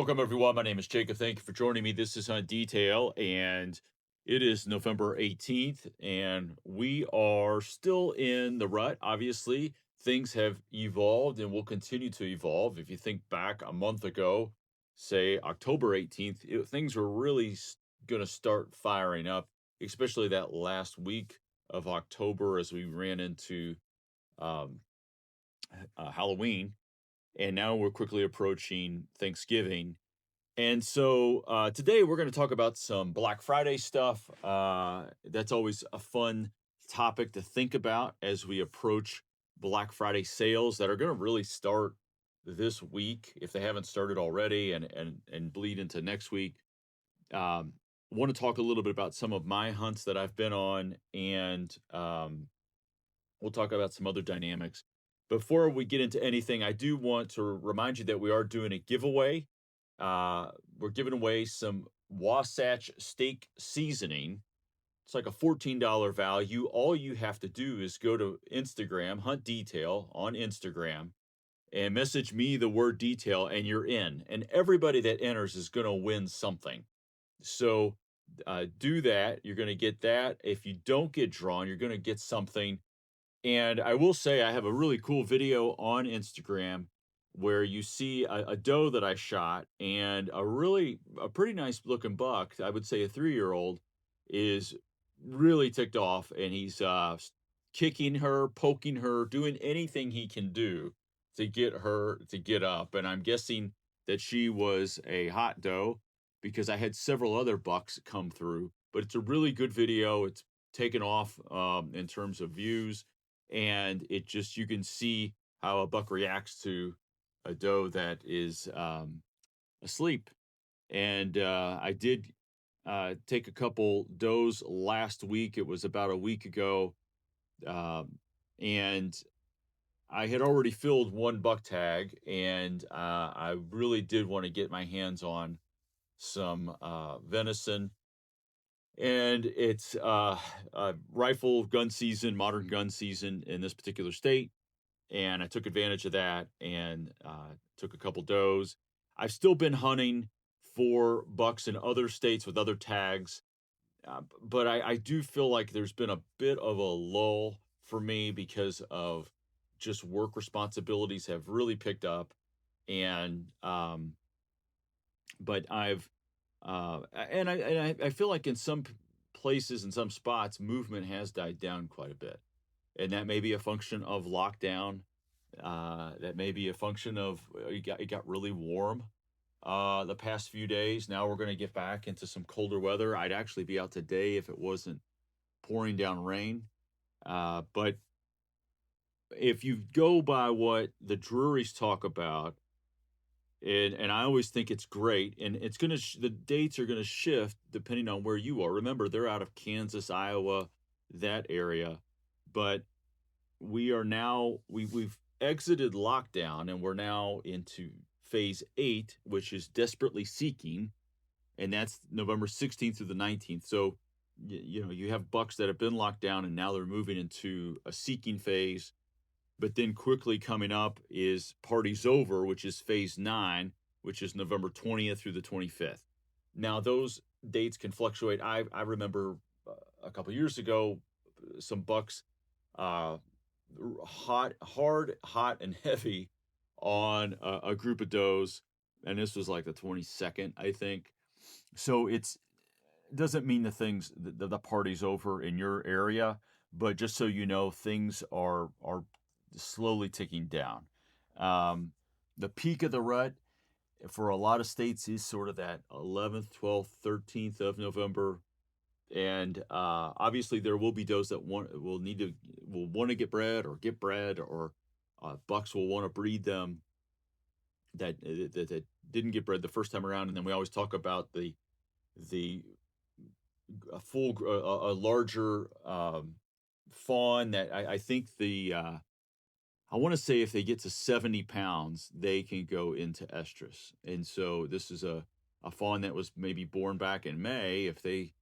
Welcome, everyone. My name is Jacob. Thank you for joining me. This is Hunt Detail, and it is November 18th, and we are still in the rut. Obviously, things have evolved and will continue to evolve. If you think back a month ago, say October 18th, things were really going to start firing up, especially that last week of October as we ran into um, Halloween. And now we're quickly approaching Thanksgiving, and so today we're going to talk about some Black Friday stuff. That's always a fun topic to think about as we approach Black Friday sales that are going to really start this week if they haven't started already, and bleed into next week. Want to talk a little bit about some of my hunts that I've been on, and we'll talk about some other dynamics. Before we get into anything, I do want to remind you that we are doing a giveaway. We're giving away some Wasatch Steak Seasoning. It's like a $14 value. All you have to do is go to Instagram, Hunt Detail on Instagram, and message me the word detail, and you're in. And everybody that enters is going to win something. So do that. You're going to get that. If you don't get drawn, you're going to get something. And I will say I have a really cool video on Instagram where you see a doe that I shot, and a pretty nice looking buck. I would say a 3-year-old is really ticked off, and he's kicking her, poking her, doing anything he can do to get her to get up. And I'm guessing that she was a hot doe because I had several other bucks come through. But it's a really good video. It's taken off in terms of views, and it just you can see how a buck reacts to a doe that is asleep. And I did take a couple does last week. It was about a week ago, and I had already filled one buck tag, and I really did want to get my hands on some venison. And it's rifle gun season, modern gun season in this particular state, and I took advantage of that and took a couple does. I've still been hunting for bucks in other states with other tags, but I do feel like there's been a bit of a lull for me because of just work responsibilities have really picked up, and but I've I feel like in some places, in some spots, movement has died down quite a bit, and that may be a function of lockdown. That may be a function of it got really warm the past few days. Now we're going to get back into some colder weather. I'd actually be out today if it wasn't pouring down rain. But if you go by what the Drurys talk about, and I always think it's great, and it's gonna the dates are gonna shift depending on where you are. Remember, they're out of Kansas, Iowa, that area, but we've exited lockdown, and we're now into phase 8, which is desperately seeking, and that's November 16th through the 19th. So you have bucks that have been locked down, and now they're moving into a seeking phase. But then quickly coming up is Parties Over, which is phase 9, which is November 20th through the 25th. Now those dates can fluctuate. I remember a couple years ago some bucks uh hot and heavy on a group of does, and this was like the 22nd, I think. So it doesn't mean the party's over in your area, but just so you know, things are slowly ticking down. Um, the peak of the rut for a lot of states is sort of that 11th, 12th, 13th of November, and obviously there will be those that will want to get bred, or bucks will want to breed them that didn't get bred the first time around. And then we always talk about the a larger fawn that I think I want to say if they get to 70 pounds, they can go into estrus. And so this is a fawn that was maybe born back in May. If they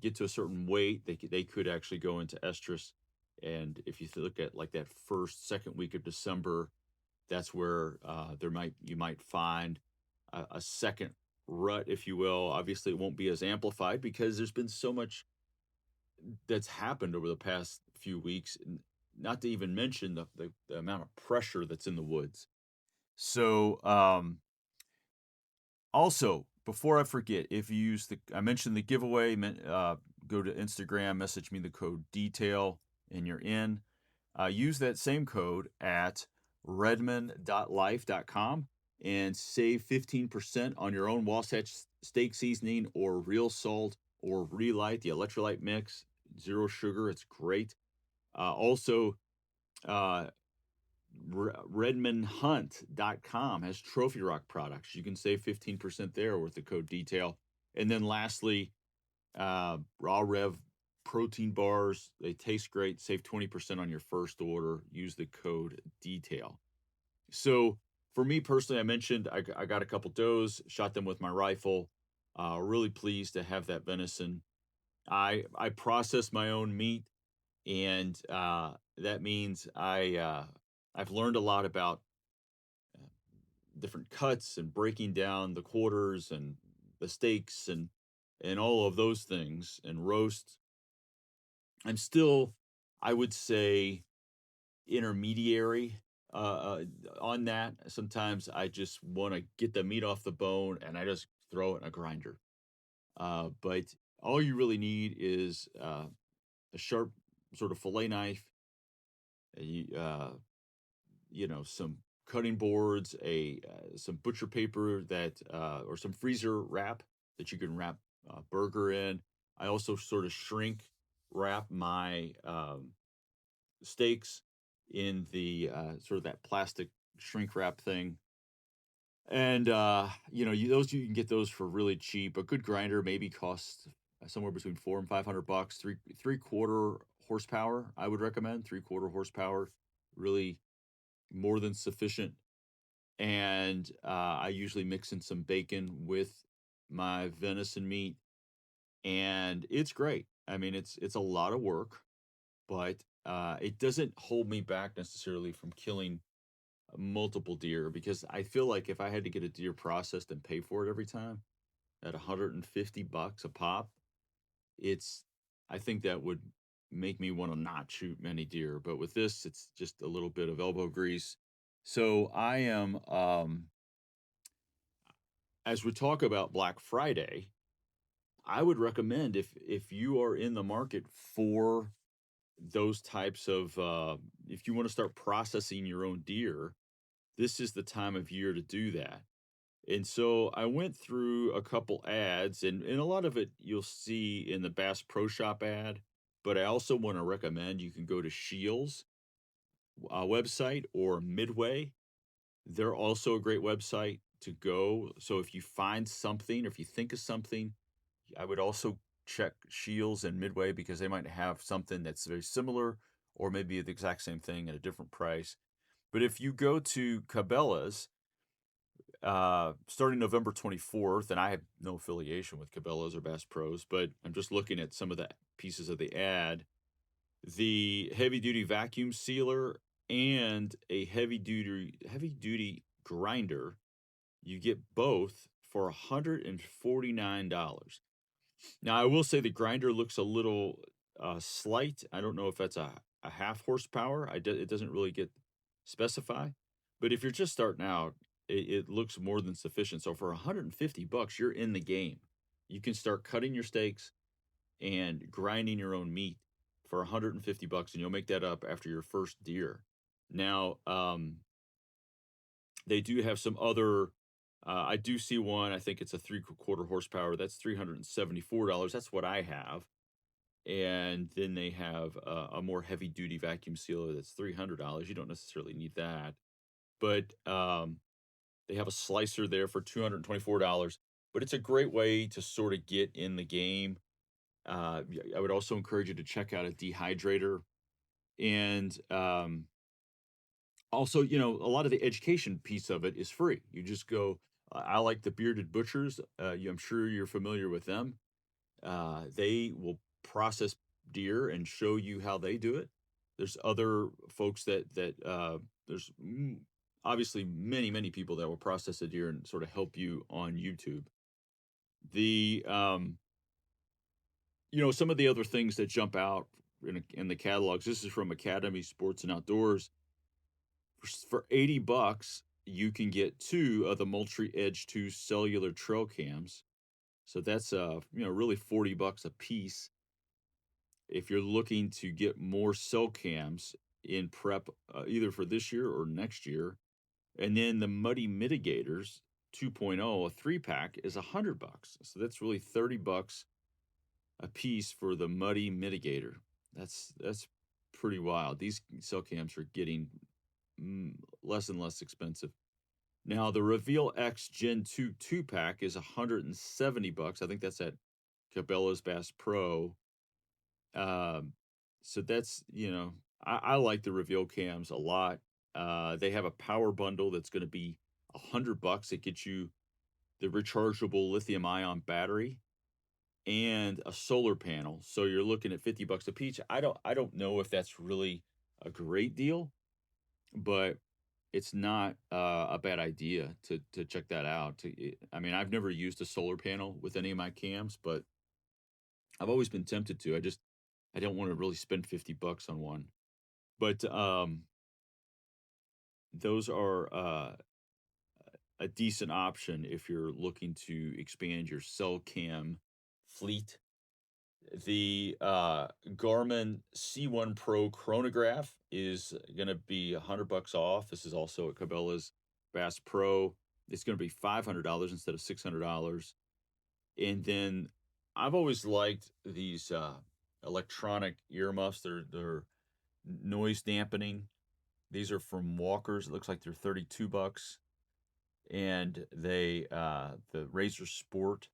get to a certain weight, they could actually go into estrus. And if you look at like that first, second week of December, that's where you might find a second rut, if you will. Obviously, it won't be as amplified because there's been so much that's happened over the past few weeks, not to even mention the amount of pressure that's in the woods. So, also, before I forget, if you use I mentioned the giveaway, go to Instagram, message me the code detail, and you're in. Use that same code at redmond.life.com and save 15% on your own Wasatch steak seasoning or real salt or Relight, the electrolyte mix, zero sugar. It's great. Also, uh, redmondhunt.com has Trophy Rock products. You can save 15% there with the code detail. And then lastly, Raw Rev protein bars. They taste great. Save 20% on your first order. Use the code detail. So for me personally, I mentioned I got a couple does, shot them with my rifle. Really pleased to have that venison. I process my own meat, and that means I've learned a lot about uh, different cuts and breaking down the quarters and the steaks and all of those things and roast. I'm still, I would say, intermediary on that. Sometimes I just want to get the meat off the bone and I just throw it in a grinder. But all you really need is a sharp sort of fillet knife, a, some cutting boards, some butcher paper that or some freezer wrap that you can wrap burger in. I also sort of shrink wrap my steaks in the sort of that plastic shrink wrap thing. And those you can get those for really cheap. A good grinder maybe costs somewhere between 400 and 500 bucks. Three quarter horsepower, I would recommend. Three-quarter horsepower, really more than sufficient. And I usually mix in some bacon with my venison meat, and it's great. I mean, it's a lot of work, but it doesn't hold me back necessarily from killing multiple deer because I feel like if I had to get a deer processed and pay for it every time at 150 bucks a pop, it's I think that would make me want to not shoot many deer. But with this, it's just a little bit of elbow grease. So I am as we talk about Black Friday, I would recommend if you are in the market for those types of if you want to start processing your own deer, this is the time of year to do that. And so I went through a couple ads, and a lot of it you'll see in the Bass Pro Shop ad. But I also want to recommend you can go to Shields website or Midway. They're also a great website to go. So if you find something or if you think of something, I would also check Shields and Midway because they might have something that's very similar or maybe the exact same thing at a different price. But if you go to Cabela's, starting November 24th, and I have no affiliation with Cabela's or Bass Pros, but I'm just looking at some of the pieces of the ad. The heavy duty vacuum sealer and a heavy duty grinder, you get both for $149. Now, I will say the grinder looks a little slight. I don't know if that's a half horsepower. It doesn't really get specify. But if you're just starting out, it looks more than sufficient. So for 150 bucks, you're in the game. You can start cutting your steaks and grinding your own meat for 150 bucks, and you'll make that up after your first deer. Now, they do have some other. I do see one. I think it's a three-quarter horsepower. That's $374. That's what I have. And then they have a more heavy-duty vacuum sealer that's $300. You don't necessarily need that, but they have a slicer there for $224. But it's a great way to sort of get in the game. I would also encourage you to check out a dehydrator and also, a lot of the education piece of it is free. You just go. I like the Bearded Butchers. I'm sure you're familiar with them. They will process deer and show you how they do it. There's other folks that there's obviously many people that will process the deer and sort of help you on YouTube. The some of the other things that jump out in the catalogs. This is from Academy Sports and Outdoors. For $80, you can get two of the Moultrie Edge 2 cellular trail cams. So that's really $40 a piece. If you're looking to get more cell cams in prep, either for this year or next year, and then the Muddy Mitigators 2.0, a 3-pack, is $100. So that's really $30 a piece for the Muddy Mitigator. That's pretty wild. These cell cams are getting less and less expensive. Now the Reveal X Gen 2 2-pack is $170. I think that's at Cabela's Bass Pro. So that's, I like the Reveal cams a lot. They have a power bundle that's going to be $100. It gets you the rechargeable lithium ion battery and a solar panel. So you're looking at $50 a piece. I don't know if that's really a great deal, but it's not a bad idea to check that out. I mean, I've never used a solar panel with any of my cams, but I've always been tempted to. I don't want to really spend $50 on one. But those are a decent option if you're looking to expand your cell cam fleet. The Garmin C1 Pro chronograph is going to be $100 off. This is also at Cabela's Bass Pro. It's going to be $500 instead of $600. And then I've always liked these electronic earmuffs. They're noise dampening. These are from Walkers. It looks like they're $32, and they the Razer Sport.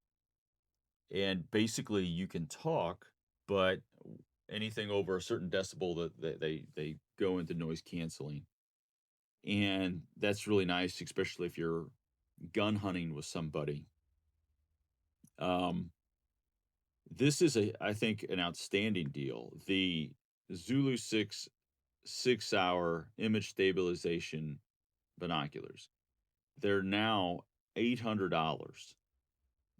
And basically, you can talk, but anything over a certain decibel that they go into noise canceling, and that's really nice, especially if you're gun hunting with somebody. This is I think an outstanding deal. The Zulu 6 6-hour image stabilization binoculars. They're now $800.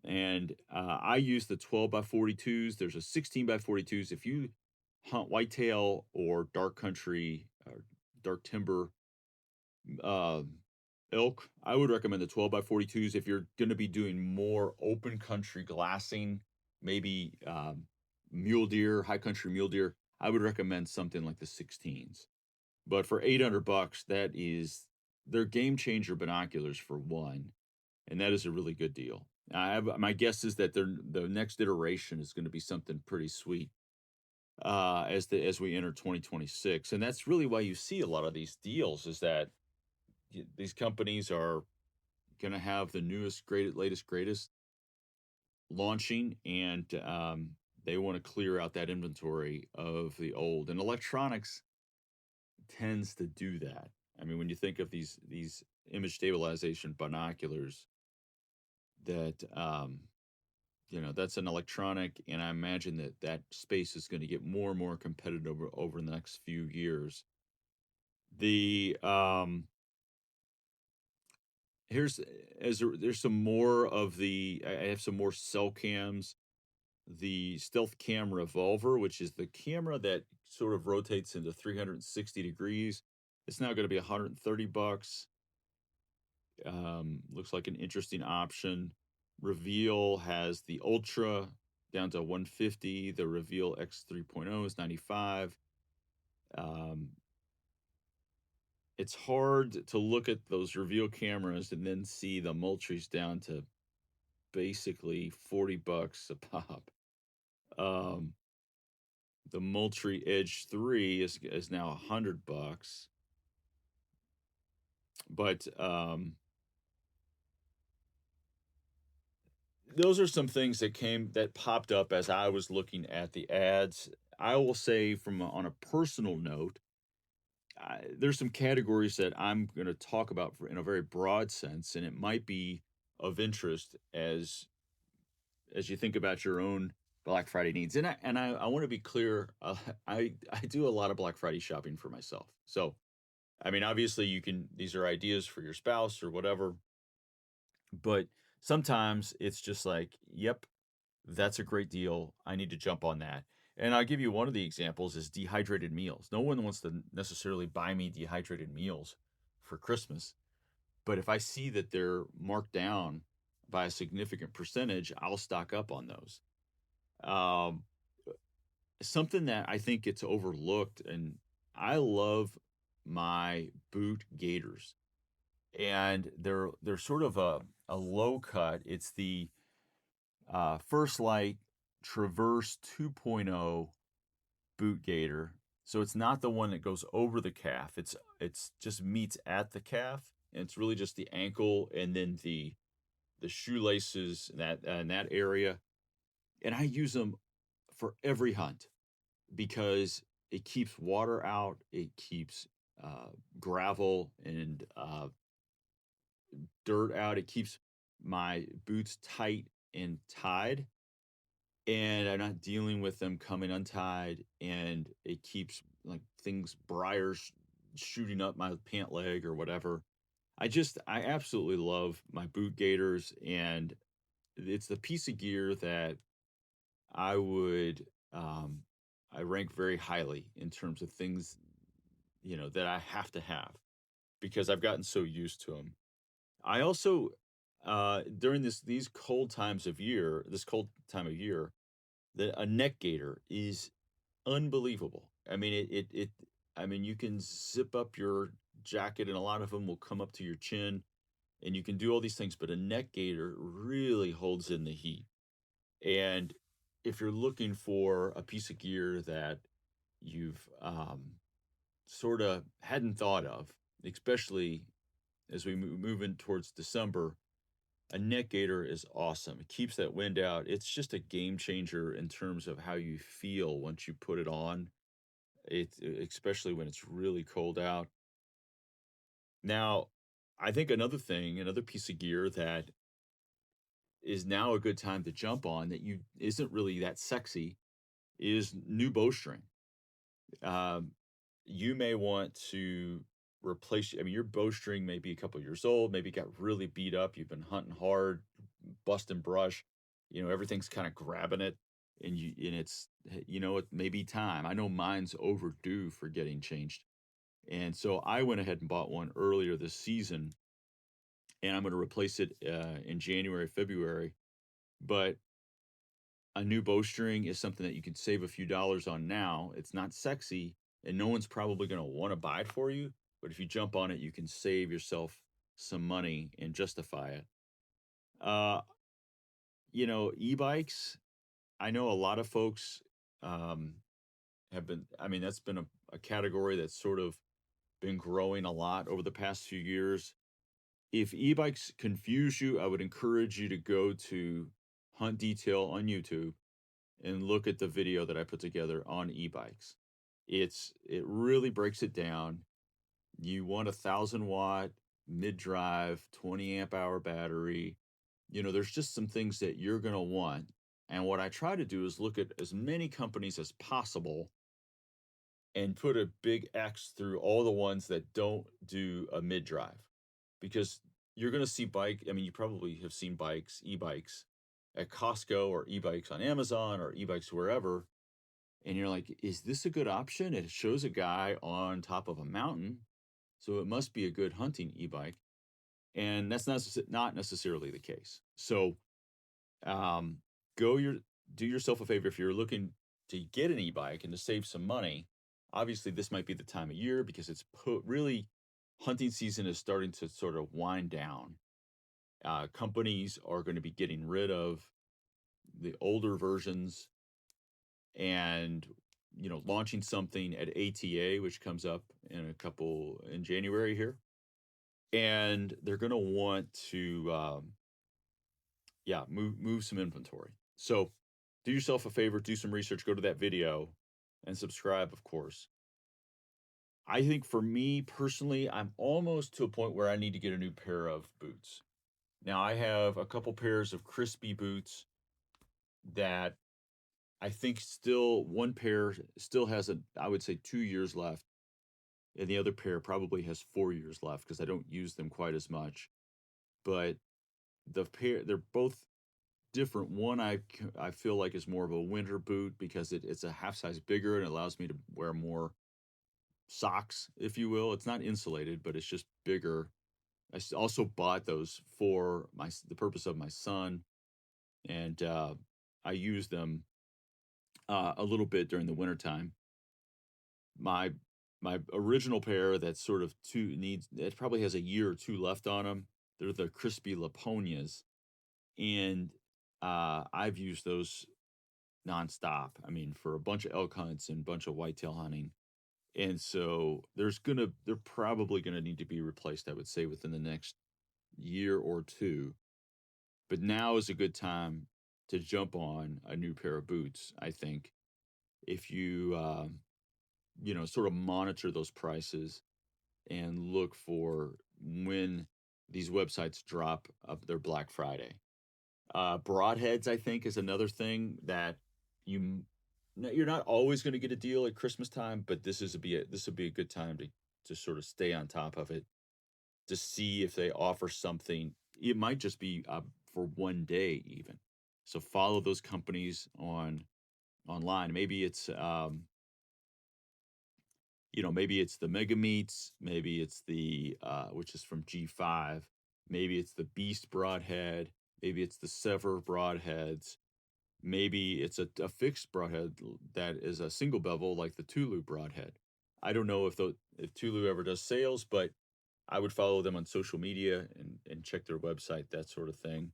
And I use the 12 by 42s. There's a 16 by 42s. If you hunt whitetail or dark country or dark timber uh, elk, I would recommend the 12 by 42s. If you're going to be doing more open country glassing, maybe mule deer, high country mule deer, I would recommend something like the 16s. But for $800, they're game changer binoculars for one, and that is a really good deal. My guess is that the next iteration is going to be something pretty sweet as we enter 2026, and that's really why you see a lot of these deals. Is that these companies are going to have the newest, greatest launching, and they want to clear out that inventory of the old. And electronics tends to do that. I mean, when you think of these image stabilization binoculars, that that's an electronic, and I imagine that space is going to get more and more competitive over the next few years. The there's some more of I have some more cell cams. The Stealth Cam Revolver, which is the camera that sort of rotates into 360 degrees. It's now going to be $130. Looks like an interesting option. Reveal has the Ultra down to 150. The Reveal X 3.0 is 95. It's hard to look at those Reveal cameras and then see the Moultries down to basically $40 a pop. The Moultrie Edge 3 is now $100. But those are some things that popped up as I was looking at the ads. I will say, on a personal note, there's some categories that I'm going to talk about in a very broad sense, and it might be of interest as you think about your own Black Friday needs. And I want to be clear, I do a lot of Black Friday shopping for myself. So I mean, obviously, these are ideas for your spouse or whatever, but sometimes it's just like, yep, that's a great deal. I need to jump on that. And I'll give you one of the examples is dehydrated meals. No one wants to necessarily buy me dehydrated meals for Christmas, but if I see that they're marked down by a significant percentage, I'll stock up on those. Um, Something that I think gets overlooked, and I love my boot gaiters, and they're sort of a low cut. It's the First Light Traverse 2.0 boot gaiter. So it's not the one that goes over the calf. It's just meets at the calf, and it's really just the ankle and then the shoelaces in that area. And I use them for every hunt because it keeps water out, it keeps gravel and dirt out, it keeps my boots tight and tied, and I'm not dealing with them coming untied, and it keeps like things, briars shooting up my pant leg or whatever. I absolutely love my boot gaiters, and it's the piece of gear that I would um, I rank very highly in terms of things, that I have to have because I've gotten so used to them. I also during this cold time of year, a neck gaiter is unbelievable. I mean, I mean, you can zip up your jacket, and a lot of them will come up to your chin, and you can do all these things, but a neck gaiter really holds in the heat. And if you're looking for a piece of gear that you've sort of hadn't thought of, especially as we move in towards December, a neck gaiter is awesome. It keeps that wind out. It's just a game changer in terms of how you feel once you put it on. Especially when it's really cold out. Now, I think another piece of gear that is now a good time to jump on that you isn't really that sexy is new bowstring. Um, you may want to replace. I mean, your bowstring may be a couple years old, maybe got really beat up. You've been hunting hard, busting brush. Everything's kind of grabbing it, and it may be time. I know mine's overdue for getting changed. And so I went ahead and bought one earlier this season, and I'm going to replace it in January, February. But a new bowstring is something that you can save a few dollars on now. It's not sexy, and no one's probably going to want to buy it for you. But if you jump on it, you can save yourself some money and justify it. Uh, E-bikes. I know a lot of folks um, have been. I mean, that's been a category that's sort of been growing a lot over the past few years. If e-bikes confuse you, I would encourage you to go to Hunt Detail on YouTube and look at the video that I put together on e-bikes. It really breaks it down. You want 1,000 watt mid drive, 20 amp hour battery. There's just some things that you're going to want. And what I try to do is look at as many companies as possible and put a big X through all the ones that don't do a mid drive, because you're going to see I mean, you probably have seen e-bikes at Costco or e-bikes on Amazon or e-bikes wherever. And you're like, is this a good option? It shows a guy on top of a mountain. So it must be a good hunting e-bike. And that's not necessarily the case. So um, go your do yourself a favor if you're looking to get an e-bike and to save some money. Obviously, this might be the time of year because really hunting season is starting to sort of wind down. Companies are going to be getting rid of the older versions and launching something at ATA, which comes up in January here, and they're going to want to move some inventory. So do yourself a favor, do some research, go to that video, and subscribe, of course. I think for me personally, I'm almost to a point where I need to get a new pair of boots. Now, I have a couple pairs of Crispi boots that I think one pair still has I would say 2 years left. and the other pair probably has 4 years left because I don't use them quite as much. But the pair, they're both different. One I feel like is more of a winter boot because it's a half size bigger and allows me to wear more socks, if you will. It's not insulated, but it's just bigger. Also bought those for the purpose of my son, and I use them a little bit during the wintertime. My my original pair that sort of two needs it probably has a year or two left on them. They're the crispy Laponias, and I've used those nonstop. I mean, for a bunch of elk hunts and a bunch of whitetail hunting. And so they're probably gonna need to be replaced, I would say, within the next year or two. But now is a good time to jump on a new pair of boots, I think, if you sort of monitor those prices and look for when these websites drop up their Black Friday. Broadheads, I think, is another thing that you you're not always going to get a deal at Christmas time, but this would be a good time to sort of stay on top of it, to see if they offer something. It might just be for one day even. So follow those companies online. Maybe it's maybe it's the Mega Meats, maybe it's the which is from G5, maybe it's the Beast Broadhead, maybe it's the Sever Broadheads, maybe it's a fixed broadhead that is a single bevel like the Tulu Broadhead. I don't know if Tulu ever does sales, but I would follow them on social media and check their website, that sort of thing.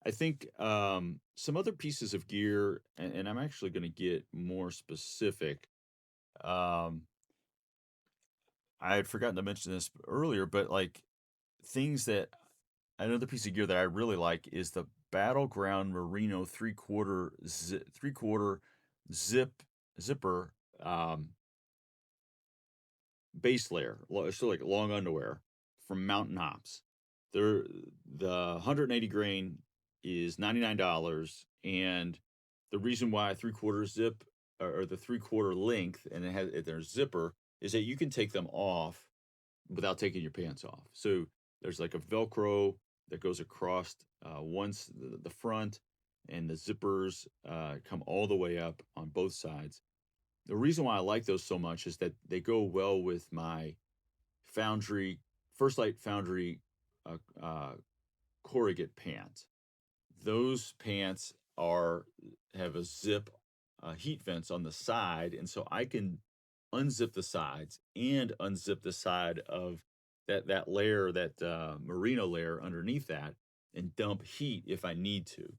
I think some other pieces of gear, and I'm actually going to get more specific. Um, I had forgotten to mention this earlier, but like things that another piece of gear that I really like is the Battleground Merino three quarter zipper um, base layer, so like long underwear from Mountain Hops. They're the 180 grain is $99, and the reason why a three-quarter zip or the three-quarter length and it has their zipper is that you can take them off without taking your pants off. So there's like a Velcro that goes across once the front, and the zippers come all the way up on both sides. The reason why I like those so much is that they go well with my Foundry First Light Foundry corrugate pant. Those pants are have a zip heat vents on the side, and so I can unzip the sides and unzip the side of that layer, that merino layer underneath that, and dump heat if I need to.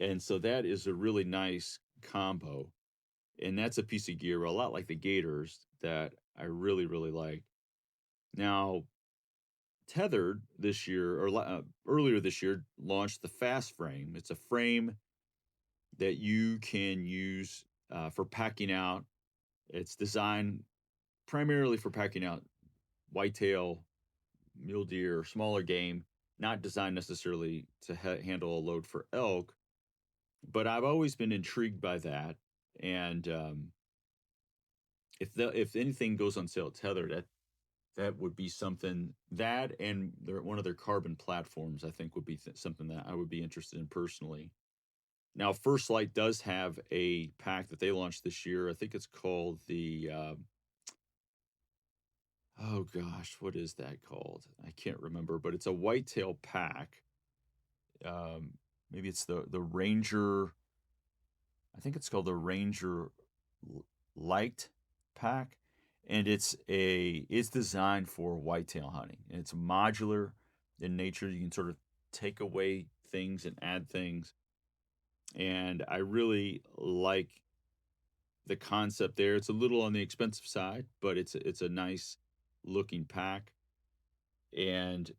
And so that is a really nice combo, and that's a piece of gear a lot like the Gators that I really really like. Now, Tethered this year or earlier this year launched the Fast Frame. It's a frame that you can use for packing out. It's designed primarily for packing out whitetail, mule deer, smaller game, not designed necessarily to handle a load for elk. But I've always been intrigued by that. And if anything goes on sale at Tether, that would be something that and one of their carbon platforms I think would be something that I would be interested in personally. Now, First Light does have a pack that they launched this year. I think it's called the oh gosh, what is that called? I can't remember, but it's a whitetail pack. Um, Maybe it's the Ranger. I think it's called the Ranger Light pack, and it's designed for whitetail hunting, and it's modular in nature. You can sort of take away things and add things, and I really like the concept there. It's a little on the expensive side, but it's a nice looking pack. And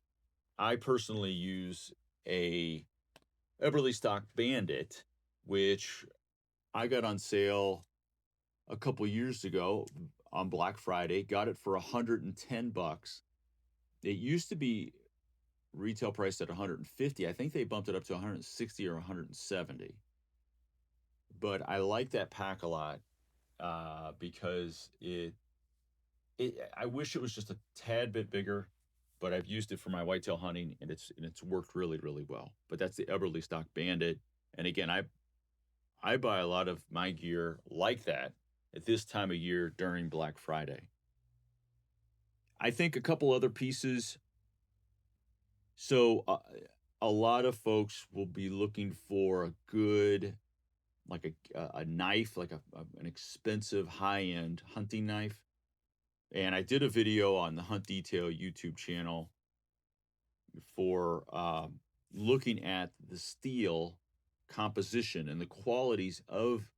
I personally use a Eberlestock Bandit, which I got on sale a couple years ago on Black Friday. Got it for $110. It used to be retail priced at 150. I think they bumped it up to 160 or 170. But I like that pack a lot because I wish it was just a tad bit bigger, but I've used it for my whitetail hunting, and it's worked really, really well. But that's the Eberlestock Bandit. And again, I buy a lot of my gear like that at this time of year during Black Friday. I think a couple other pieces. So a lot of folks will be looking for a good, like a knife, like an expensive high end hunting knife. And I did a video on the Hunt Detail YouTube channel for looking at the steel composition and the qualities of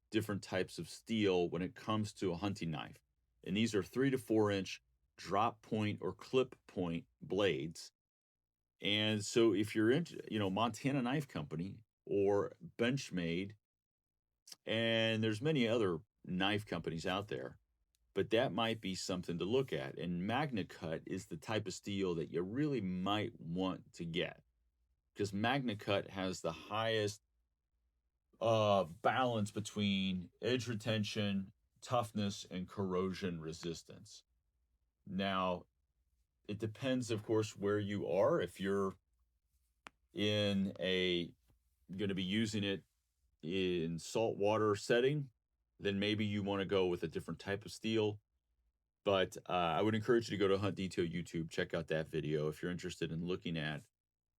different types of steel when it comes to a hunting knife. And these are 3 to 4 inch drop point or clip point blades. And so if you're into, Montana Knife Company or Benchmade, and there's many other knife companies out there, but that might be something to look at. And MagnaCut is the type of steel that you really might want to get, because MagnaCut has the highest balance between edge retention, toughness, and corrosion resistance. Now, it depends, of course, where you are. If you're going to be using it in saltwater setting, then maybe you want to go with a different type of steel. But I would encourage you to go to Hunt Detail YouTube, check out that video if you're interested in looking at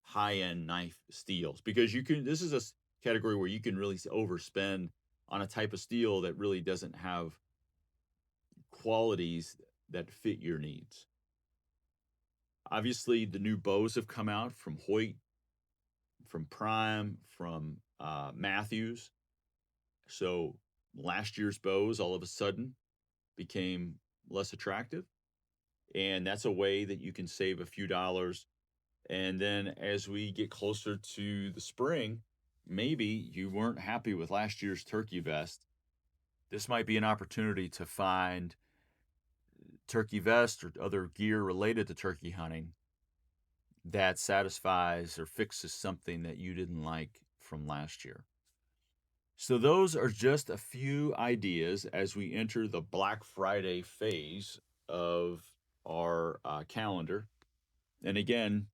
high-end knife steels, because this is a category where you can really overspend on a type of steel that really doesn't have qualities that fit your needs. Obviously, the new bows have come out from Hoyt, from Prime, from Mathews. So last year's bows all of a sudden became less attractive. And that's a way that you can save a few dollars. And then as we get closer to the spring, maybe you weren't happy with last year's turkey vest. This might be an opportunity to find turkey vest or other gear related to turkey hunting that satisfies or fixes something that you didn't like from last year. So those are just a few ideas as we enter the Black Friday phase of our calendar. And again,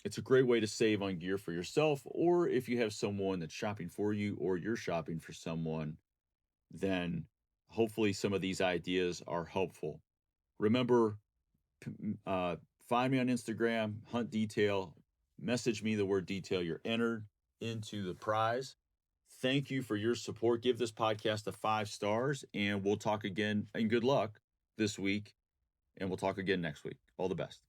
it's a great way to save on gear for yourself, or if you have someone that's shopping for you or you're shopping for someone, then hopefully some of these ideas are helpful. Remember, find me on Instagram, Hunt Detail, message me the word detail. You're entered into the prize. Thank you for your support. Give this podcast a 5 stars, and we'll talk again. And good luck this week, and we'll talk again next week. All the best.